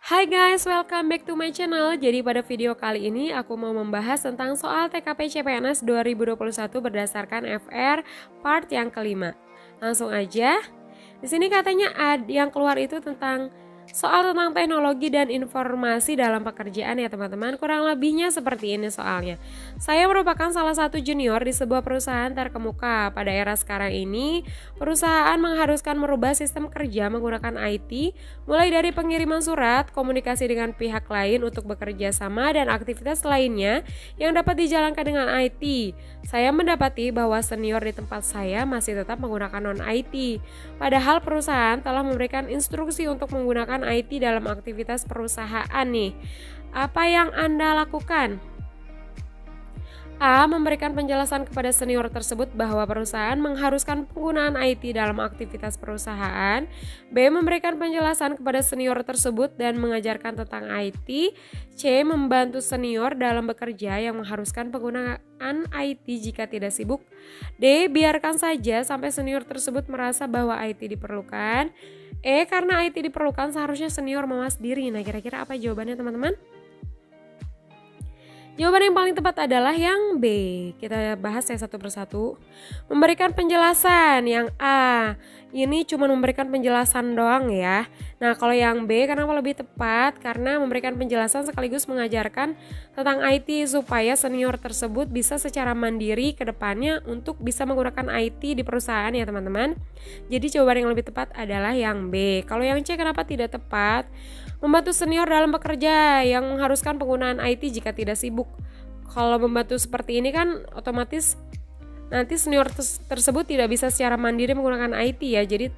Hai guys, welcome back to my channel. Jadi pada video kali ini aku mau membahas tentang soal TKP CPNS 2021 berdasarkan FR part yang kelima. Langsung aja. Di sini katanya yang keluar itu tentang soal tentang teknologi dan informasi dalam pekerjaan ya teman-teman. Kurang lebihnya seperti ini soalnya. Saya merupakan salah satu junior di sebuah perusahaan terkemuka. Pada era sekarang ini, perusahaan mengharuskan merubah sistem kerja menggunakan IT, mulai dari pengiriman surat, komunikasi dengan pihak lain untuk bekerja sama, dan aktivitas lainnya yang dapat dijalankan dengan IT. Saya mendapati bahwa senior di tempat saya masih tetap menggunakan non-IT. Padahal perusahaan telah memberikan instruksi untuk menggunakan IT dalam aktivitas perusahaan nih. Apa yang Anda lakukan? A. Memberikan penjelasan kepada senior tersebut bahwa perusahaan mengharuskan penggunaan IT dalam aktivitas perusahaan. B. Memberikan penjelasan kepada senior tersebut dan mengajarkan tentang IT. C. Membantu senior dalam bekerja yang mengharuskan penggunaan IT jika tidak sibuk. D. Biarkan saja sampai senior tersebut merasa bahwa IT diperlukan. E. Karena IT diperlukan seharusnya senior mawas diri. Nah, kira-kira apa jawabannya teman-teman? Jawaban yang paling tepat adalah yang B. Kita bahas yang satu persatu. Memberikan penjelasan. Yang A, ini cuma memberikan penjelasan doang ya. Nah, kalau yang B kenapa lebih tepat? Karena memberikan penjelasan sekaligus mengajarkan tentang IT supaya senior tersebut bisa secara mandiri ke depannya untuk bisa menggunakan IT di perusahaan ya teman-teman. Jadi jawaban yang lebih tepat adalah yang B. Kalau yang C kenapa tidak tepat? Membantu senior dalam bekerja yang mengharuskan penggunaan IT jika tidak sibuk. Kalau membantu seperti ini kan otomatis nanti senior tersebut tidak bisa secara mandiri menggunakan IT ya. Jadi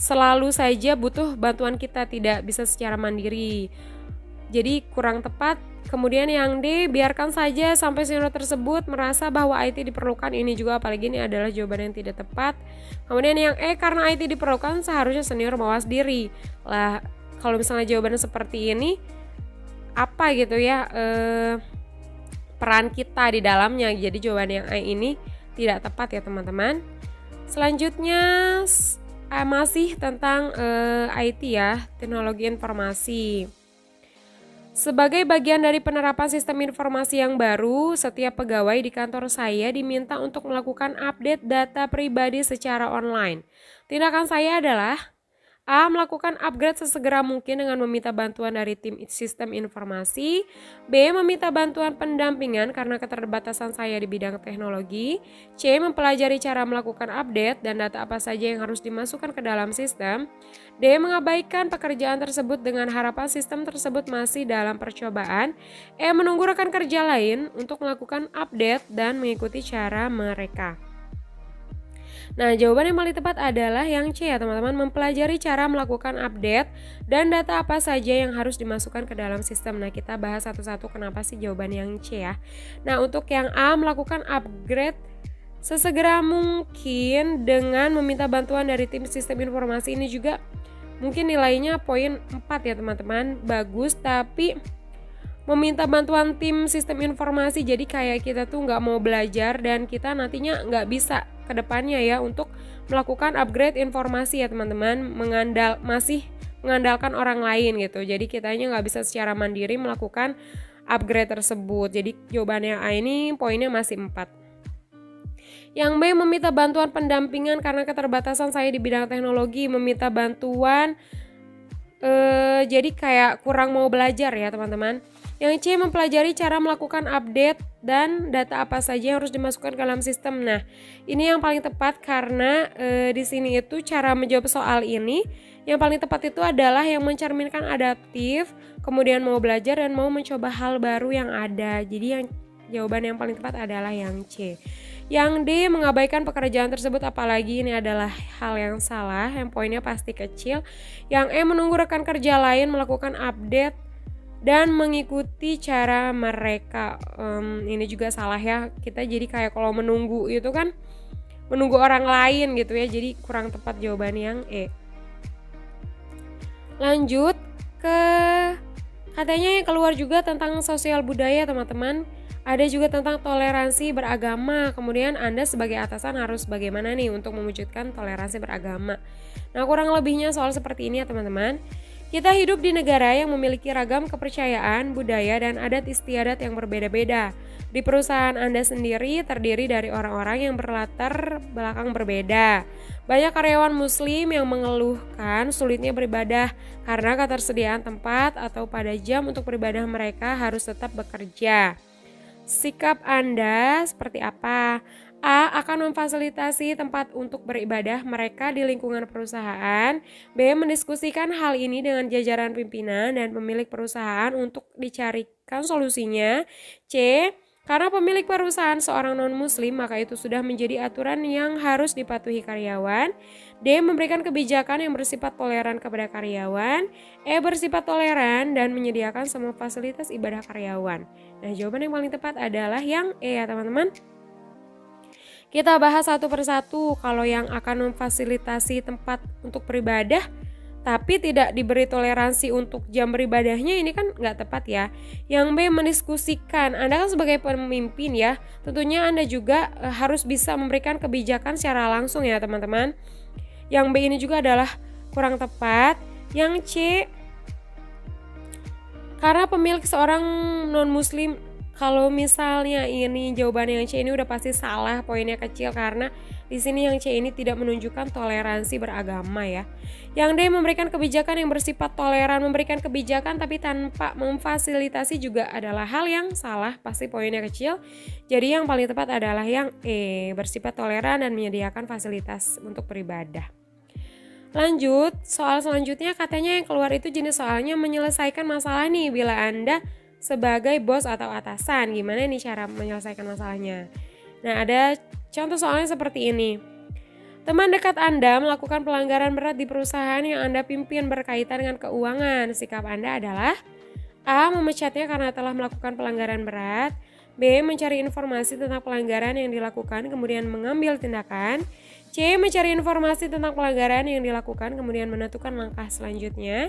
selalu saja butuh bantuan kita, tidak bisa secara mandiri. Jadi kurang tepat. Kemudian yang D, biarkan saja sampai senior tersebut merasa bahwa IT diperlukan. Ini juga apalagi ini adalah jawaban yang tidak tepat. Kemudian yang E, karena IT diperlukan seharusnya senior mawas diri. Lah, kalau misalnya jawabannya seperti ini, apa gitu ya peran kita di dalamnya. Jadi jawaban yang E ini tidak tepat ya teman-teman. Selanjutnya masih tentang IT ya, teknologi informasi. Sebagai bagian dari penerapan sistem informasi yang baru, setiap pegawai di kantor saya diminta untuk melakukan update data pribadi secara online. Tindakan saya adalah A. Melakukan upgrade sesegera mungkin dengan meminta bantuan dari tim sistem informasi. B. Meminta bantuan pendampingan karena keterbatasan saya di bidang teknologi. C. Mempelajari cara melakukan update dan data apa saja yang harus dimasukkan ke dalam sistem. D. Mengabaikan pekerjaan tersebut dengan harapan sistem tersebut masih dalam percobaan. E. Menunggu rekan kerja lain untuk melakukan update dan mengikuti cara mereka. Nah, jawaban yang paling tepat adalah yang C ya teman-teman, mempelajari cara melakukan update dan data apa saja yang harus dimasukkan ke dalam sistem. Nah, kita bahas satu-satu kenapa sih jawaban yang C ya. Nah, untuk yang A, melakukan upgrade sesegera mungkin dengan meminta bantuan dari tim sistem informasi, ini juga mungkin nilainya poin 4 ya teman-teman, bagus, tapi meminta bantuan tim sistem informasi, jadi kayak kita tuh nggak mau belajar dan kita nantinya nggak bisa ke depannya ya untuk melakukan upgrade informasi ya teman-teman, masih mengandalkan orang lain gitu. Jadi kitanya nggak bisa secara mandiri melakukan upgrade tersebut. Jadi jawabannya A ini poinnya masih 4. Yang B, meminta bantuan pendampingan karena keterbatasan saya di bidang teknologi. Meminta bantuan jadi kayak kurang mau belajar ya teman-teman. Yang C, mempelajari cara melakukan update dan data apa saja yang harus dimasukkan ke dalam sistem. Nah, ini yang paling tepat karena di sini itu cara menjawab soal ini yang paling tepat itu adalah yang mencerminkan adaptif, kemudian mau belajar dan mau mencoba hal baru yang ada. Jadi yang jawaban yang paling tepat adalah yang C. Yang D, mengabaikan pekerjaan tersebut, apalagi ini adalah hal yang salah, yang poinnya pasti kecil. Yang E, menunggu rekan kerja lain melakukan update dan mengikuti cara mereka. Ini juga salah ya, kita jadi kayak kalau menunggu itu kan menunggu orang lain gitu ya, jadi kurang tepat jawaban yang E. Lanjut ke katanya yang keluar juga tentang sosial budaya teman-teman. Ada juga tentang toleransi beragama. Kemudian Anda sebagai atasan harus bagaimana nih untuk mewujudkan toleransi beragama. Nah, kurang lebihnya soal seperti ini ya teman-teman. Kita hidup di negara yang memiliki ragam kepercayaan, budaya, dan adat istiadat yang berbeda-beda. Di perusahaan Anda sendiri terdiri dari orang-orang yang berlatar belakang berbeda. Banyak karyawan muslim yang mengeluhkan sulitnya beribadah karena ketersediaan tempat atau pada jam untuk beribadah mereka harus tetap bekerja. Sikap Anda seperti apa? A. Akan memfasilitasi tempat untuk beribadah mereka di lingkungan perusahaan. B. Mendiskusikan hal ini dengan jajaran pimpinan dan pemilik perusahaan untuk dicarikan solusinya. C. Karena pemilik perusahaan seorang non-muslim, maka itu sudah menjadi aturan yang harus dipatuhi karyawan. D. Memberikan kebijakan yang bersifat toleran kepada karyawan. E. Bersifat toleran dan menyediakan semua fasilitas ibadah karyawan. Nah, jawaban yang paling tepat adalah yang E ya teman-teman. Kita bahas satu persatu. Kalau yang akan memfasilitasi tempat untuk beribadah tapi tidak diberi toleransi untuk jam beribadahnya, ini kan nggak tepat ya. Yang B, mendiskusikan. Anda kan sebagai pemimpin ya, tentunya Anda juga harus bisa memberikan kebijakan secara langsung ya teman-teman. Yang B ini juga adalah kurang tepat. Yang C, karena pemilik seorang non-muslim, kalau misalnya ini jawaban yang C ini udah pasti salah, poinnya kecil karena di sini yang C ini tidak menunjukkan toleransi beragama ya. Yang D, memberikan kebijakan yang bersifat toleran. Memberikan kebijakan tapi tanpa memfasilitasi juga adalah hal yang salah, pasti poinnya kecil. Jadi yang paling tepat adalah yang E, bersifat toleran dan menyediakan fasilitas untuk beribadah. Lanjut, soal selanjutnya katanya yang keluar itu jenis soalnya menyelesaikan masalah nih bila Anda sebagai bos atau atasan. Gimana nih cara menyelesaikan masalahnya? Nah, ada contoh soalnya seperti ini. Teman dekat Anda melakukan pelanggaran berat di perusahaan yang Anda pimpin berkaitan dengan keuangan. Sikap Anda adalah A. Memecatnya karena telah melakukan pelanggaran berat. B. Mencari informasi tentang pelanggaran yang dilakukan kemudian mengambil tindakan. C. Mencari informasi tentang pelanggaran yang dilakukan kemudian menentukan langkah selanjutnya.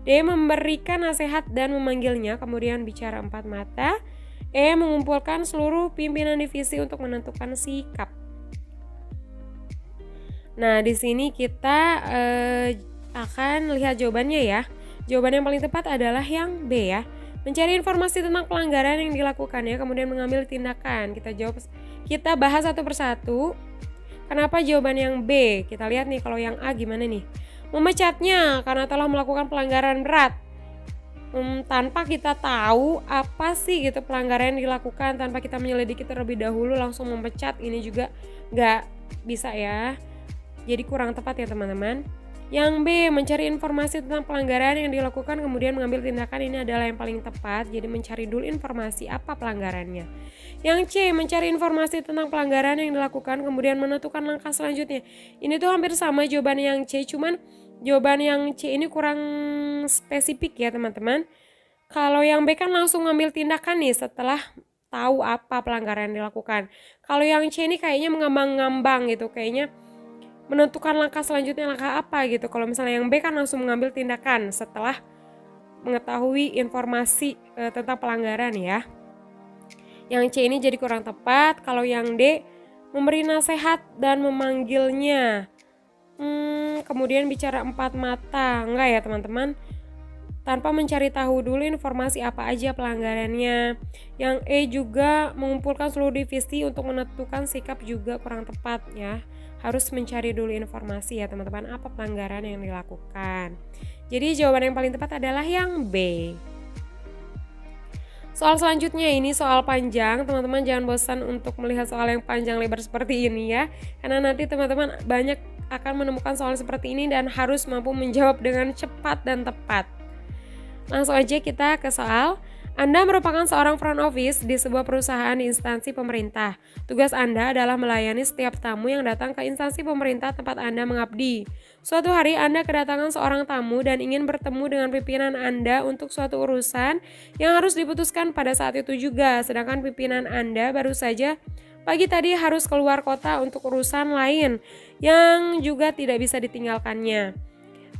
D. Memberikan nasihat dan memanggilnya kemudian bicara empat mata. E. Mengumpulkan seluruh pimpinan divisi untuk menentukan sikap. Nah, di sini kita akan lihat jawabannya ya. Jawaban yang paling tepat adalah yang B ya. Mencari informasi tentang pelanggaran yang dilakukannya kemudian mengambil tindakan. Kita bahas satu persatu. Kenapa jawaban yang B? Kita lihat nih kalau yang A gimana nih. Memecatnya karena telah melakukan pelanggaran berat. Tanpa kita tahu apa sih gitu pelanggaran yang dilakukan, tanpa kita menyelidiki terlebih dahulu langsung memecat, ini juga nggak bisa ya. Jadi kurang tepat ya teman-teman. Yang B, mencari informasi tentang pelanggaran yang dilakukan kemudian mengambil tindakan, ini adalah yang paling tepat. Jadi mencari dulu informasi apa pelanggarannya. Yang C, mencari informasi tentang pelanggaran yang dilakukan kemudian menentukan langkah selanjutnya. Ini tuh hampir sama jawaban yang C, cuman jawaban yang C ini kurang spesifik ya teman-teman. Kalau yang B kan langsung ngambil tindakan nih setelah tahu apa pelanggaran yang dilakukan. Kalau yang C ini kayaknya mengambang-ngambang gitu, kayaknya menentukan langkah selanjutnya langkah apa gitu. Kalau misalnya yang B kan langsung mengambil tindakan setelah mengetahui informasi tentang pelanggaran ya. Yang C ini jadi kurang tepat. Kalau yang D, memberi nasihat dan memanggilnya. Kemudian bicara empat mata. Enggak ya teman-teman. Tanpa mencari tahu dulu informasi apa aja pelanggarannya. Yang E juga mengumpulkan seluruh divisi untuk menentukan sikap, juga kurang tepat ya. Harus mencari dulu informasi ya teman-teman, apa pelanggaran yang dilakukan. Jadi jawaban yang paling tepat adalah yang B. Soal selanjutnya ini soal panjang, teman-teman jangan bosan untuk melihat soal yang panjang lebar seperti ini ya. Karena nanti teman-teman banyak akan menemukan soal seperti ini dan harus mampu menjawab dengan cepat dan tepat. Langsung aja kita ke soal. Anda merupakan seorang front office di sebuah perusahaan di instansi pemerintah. Tugas Anda adalah melayani setiap tamu yang datang ke instansi pemerintah tempat Anda mengabdi. Suatu hari Anda kedatangan seorang tamu dan ingin bertemu dengan pimpinan Anda untuk suatu urusan yang harus diputuskan pada saat itu juga. Sedangkan pimpinan Anda baru saja pagi tadi harus keluar kota untuk urusan lain yang juga tidak bisa ditinggalkannya.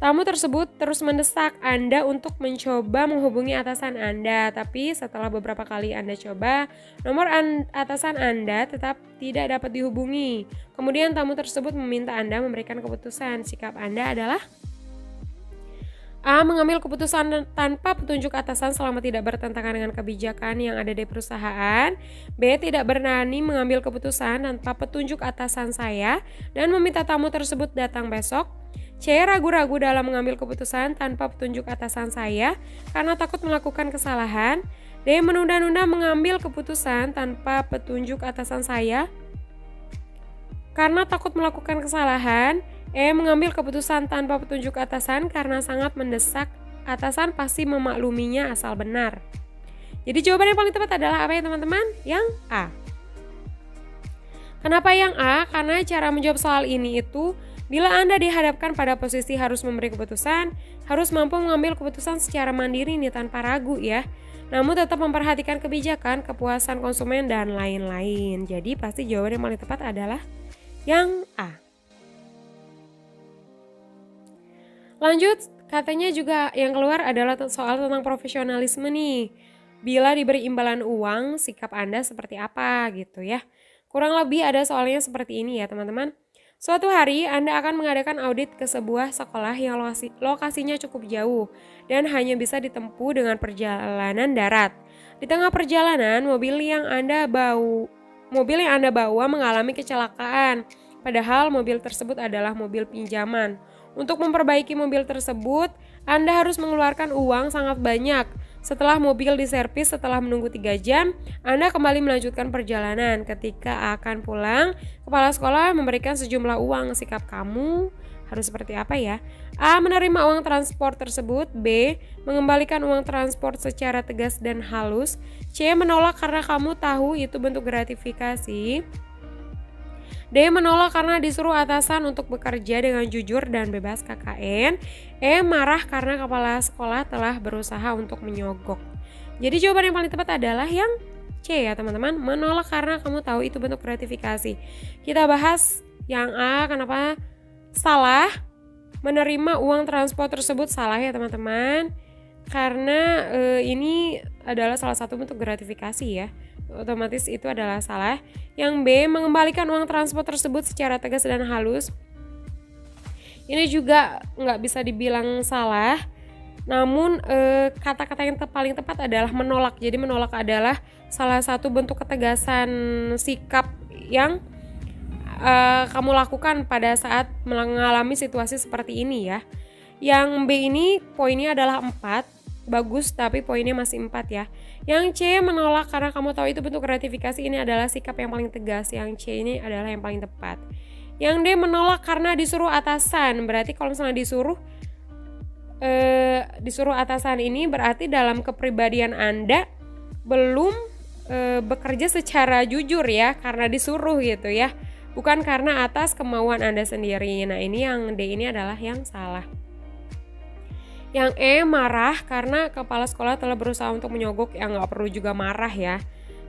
Tamu tersebut terus mendesak Anda untuk mencoba menghubungi atasan Anda, tapi setelah beberapa kali Anda coba, nomor atasan Anda tetap tidak dapat dihubungi. Kemudian tamu tersebut meminta Anda memberikan keputusan. Sikap Anda adalah A. Mengambil keputusan tanpa petunjuk atasan selama tidak bertentangan dengan kebijakan yang ada di perusahaan. B. Tidak berani mengambil keputusan tanpa petunjuk atasan saya dan meminta tamu tersebut datang besok. C. Ragu-ragu dalam mengambil keputusan tanpa petunjuk atasan saya karena takut melakukan kesalahan. D. Menunda-nunda mengambil keputusan tanpa petunjuk atasan saya karena takut melakukan kesalahan. E. Mengambil keputusan tanpa petunjuk atasan karena sangat mendesak, atasan pasti memakluminya asal benar. Jadi jawaban yang paling tepat adalah apa ya teman-teman? Yang A. Kenapa yang A? Karena cara menjawab soal ini itu, bila Anda dihadapkan pada posisi harus memberi keputusan, harus mampu mengambil keputusan secara mandiri nih tanpa ragu ya. Namun tetap memperhatikan kebijakan, kepuasan konsumen, dan lain-lain. Jadi pasti jawaban yang paling tepat adalah yang A. Lanjut, katanya juga yang keluar adalah soal tentang profesionalisme nih. Bila diberi imbalan uang, sikap Anda seperti apa gitu ya. Kurang lebih ada soalnya seperti ini ya teman-teman. Suatu hari Anda akan mengadakan audit ke sebuah sekolah yang lokasinya cukup jauh dan hanya bisa ditempuh dengan perjalanan darat. Di tengah perjalanan, mobil yang Anda bawa mengalami kecelakaan. Padahal mobil tersebut adalah mobil pinjaman. Untuk memperbaiki mobil tersebut, Anda harus mengeluarkan uang sangat banyak. Setelah mobil diservis setelah menunggu 3 jam, Anda kembali melanjutkan perjalanan. Ketika akan pulang, kepala sekolah memberikan sejumlah uang. Sikap kamu harus seperti apa ya? A. Menerima uang transport tersebut. B. Mengembalikan uang transport secara tegas dan halus. C. Menolak karena kamu tahu itu bentuk gratifikasi. D. Menolak karena disuruh atasan untuk bekerja dengan jujur dan bebas KKN. E. Marah karena kepala sekolah telah berusaha untuk menyogok. Jadi jawaban yang paling tepat adalah yang C ya teman-teman. Menolak karena kamu tahu itu bentuk gratifikasi. Kita bahas yang A, kenapa salah. Menerima uang transport tersebut salah ya teman-teman. Karena ini adalah salah satu bentuk gratifikasi ya. Otomatis itu adalah salah. Yang B, mengembalikan uang transport tersebut secara tegas dan halus. Ini juga nggak bisa dibilang salah. Namun kata-kata yang paling tepat adalah menolak. Jadi menolak adalah salah satu bentuk ketegasan sikap yang kamu lakukan pada saat mengalami situasi seperti ini ya. Yang B ini poinnya adalah 4. Bagus tapi poinnya masih 4 ya. Yang C, menolak karena kamu tahu itu bentuk gratifikasi, ini adalah sikap yang paling tegas. Yang C ini adalah yang paling tepat. Yang D, menolak karena disuruh atasan. Berarti kalau misalnya disuruh atasan ini berarti dalam kepribadian Anda belum bekerja secara jujur ya, karena disuruh gitu ya. Bukan karena atas kemauan Anda sendiri. Nah ini yang D ini adalah yang salah. Yang E, marah karena kepala sekolah telah berusaha untuk menyogok. Ya nggak perlu juga marah ya,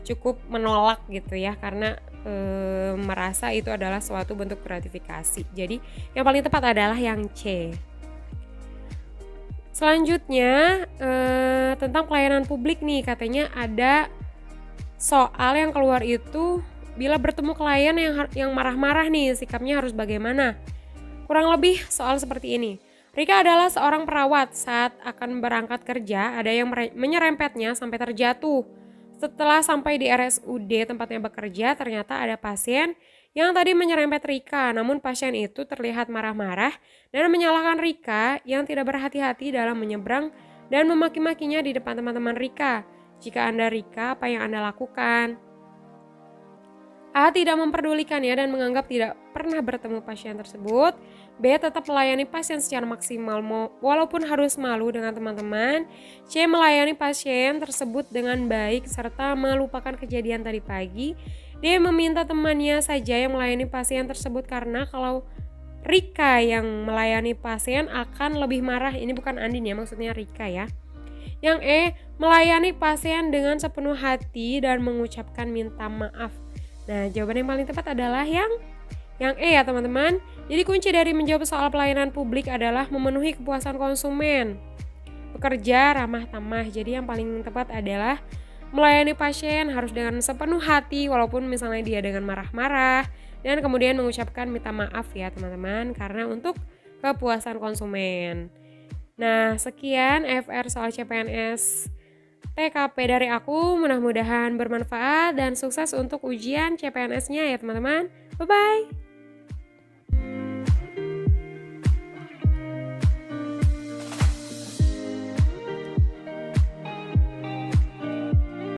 cukup menolak gitu ya, karena merasa itu adalah suatu bentuk gratifikasi. Jadi yang paling tepat adalah yang C. Selanjutnya tentang pelayanan publik nih, katanya ada soal yang keluar itu, bila bertemu klien yang marah-marah nih, sikapnya harus bagaimana? Kurang lebih soal seperti ini. Rika adalah seorang perawat. Saat akan berangkat kerja, ada yang menyerempetnya sampai terjatuh. Setelah sampai di RSUD tempatnya bekerja, ternyata ada pasien yang tadi menyerempet Rika. Namun pasien itu terlihat marah-marah dan menyalahkan Rika yang tidak berhati-hati dalam menyeberang dan memaki-makinya di depan teman-teman Rika. Jika Anda Rika, apa yang Anda lakukan? A. Tidak memperdulikannya dan menganggap tidak pernah bertemu pasien tersebut. B. Tetap melayani pasien secara maksimal walaupun harus malu dengan teman-teman. C. Melayani pasien tersebut dengan baik serta melupakan kejadian tadi pagi. D. Meminta temannya saja yang melayani pasien tersebut karena kalau Rika yang melayani pasien akan lebih marah. Ini bukan Andin ya, maksudnya Rika ya. Yang E. Melayani pasien dengan sepenuh hati dan mengucapkan minta maaf. Nah, jawaban yang paling tepat adalah yang E ya teman-teman. Jadi kunci dari menjawab soal pelayanan publik adalah memenuhi kepuasan konsumen. Bekerja ramah tamah. Jadi yang paling tepat adalah melayani pasien harus dengan sepenuh hati walaupun misalnya dia dengan marah-marah, dan kemudian mengucapkan minta maaf ya teman-teman, karena untuk kepuasan konsumen. Nah, sekian FR soal CPNS TKP dari aku, mudah-mudahan bermanfaat dan sukses untuk ujian CPNS-nya ya teman-teman. Bye-bye!